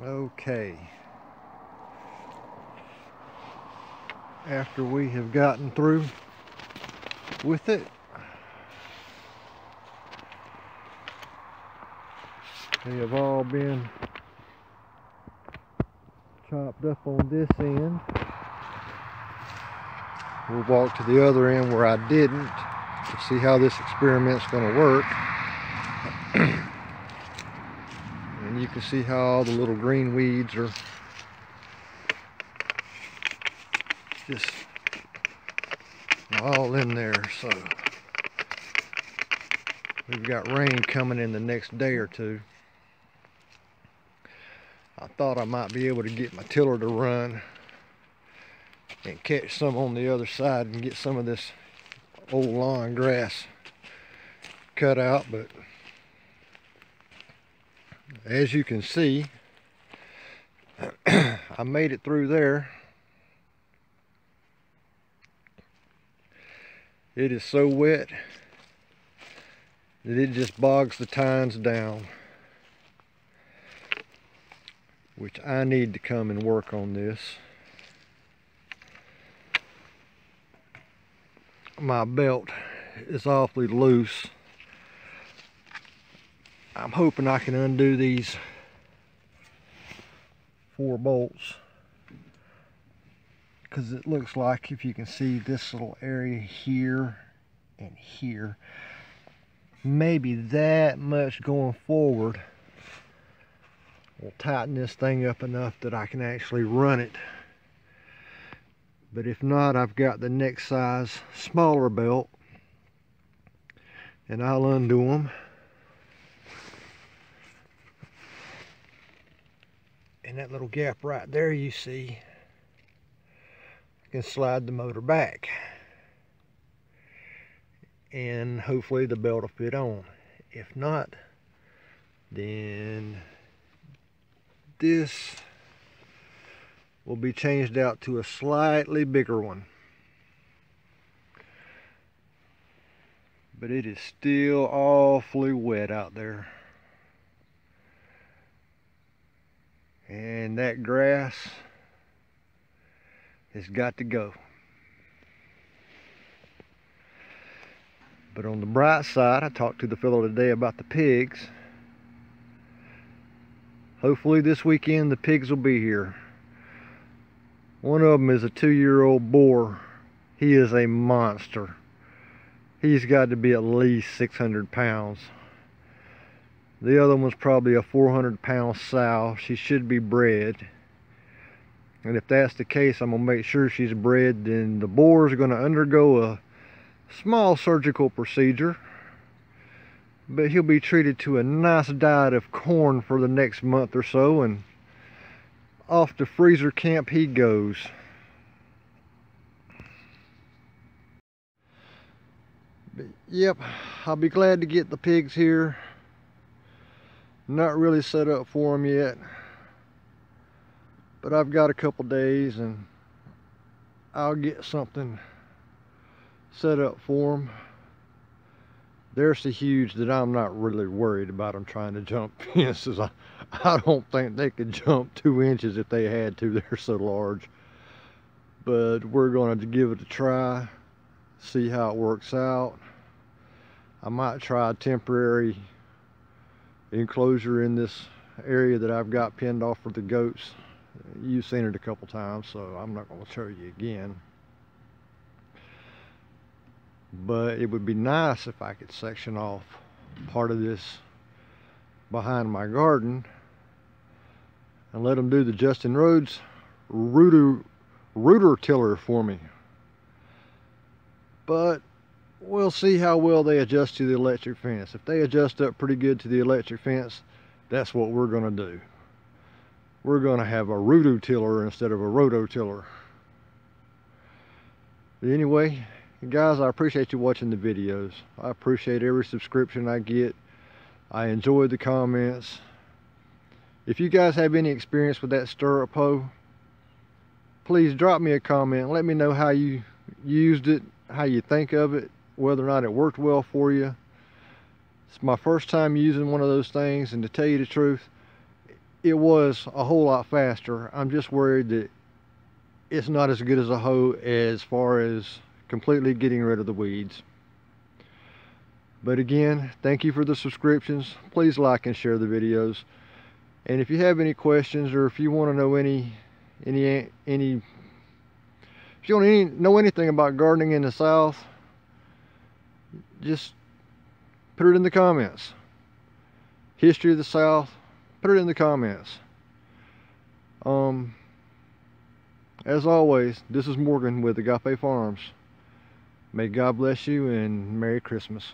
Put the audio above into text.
Okay. After we have gotten through with it, they have all been chopped up on this end. We'll walk to the other end where I didn't to see how this experiment's going to work. And you can see how all the little green weeds are just all in there. So we've got rain coming in the next day or two. I thought I might be able to get my tiller to run and catch some on the other side and get some of this old lawn grass cut out, but as you can see, I made it through there. It is so wet that it just bogs the tines down, which I need to come and work on this. My belt is awfully loose. I'm hoping I can undo these 4 bolts, because it looks like, if you can see this little area here and here, maybe that much going forward will tighten this thing up enough that I can actually run it. But if not, I've got the next size smaller belt, and I'll undo them. And that little gap right there, you see, I can slide the motor back, and hopefully the belt will fit on. If not, then this will be changed out to a slightly bigger one. But it is still awfully wet out there. And that grass has got to go. But on the bright side, I talked to the fellow today about the pigs. Hopefully this weekend the pigs will be here. One of them is a 2-year-old boar. He is a monster. He's got to be at least 600 pounds. The other one's probably a 400-pound sow. She should be bred. And if that's the case, I'm going to make sure she's bred. Then the boars are going to undergo a small surgical procedure. But he'll be treated to a nice diet of corn for the next month or so, and off to freezer camp he goes. But yep, I'll be glad to get the pigs here. Not really set up for them yet, but I've got a couple days and I'll get something set up for them. They're so huge that I'm not really worried about them trying to jump fences. I don't think they could jump 2 inches if they had to. They're so large. But we're going to give it a try, see how it works out. I might try a temporary enclosure in this area that I've got pinned off for the goats. You've seen it a couple times, so I'm not going to show you again. But it would be nice if I could section off part of this behind my garden and let them do the Justin Rhodes rooter tiller for me. But we'll see how well they adjust to the electric fence. If they adjust up pretty good to the electric fence, that's what we're going to do. We're going to have a roto tiller instead of a roto tiller. But anyway, guys, I appreciate you watching the videos. I appreciate every subscription I get. I enjoy the comments. If you guys have any experience with that stirrup hoe, please drop me a comment. Let me know how you used it, how you think of it, whether or not it worked well for you. It's my first time using one of those things, and to tell you the truth, it was a whole lot faster. I'm just worried that it's not as good as a hoe as far as completely getting rid of the weeds. But again, thank you for the subscriptions. Please like and share the videos. And if you have any questions, or if you want to know if you want to know anything about gardening in the South, just put it in the comments. History of the South, put it in the comments. As always, this is Morgan with Agape Farms. May God bless you and Merry Christmas.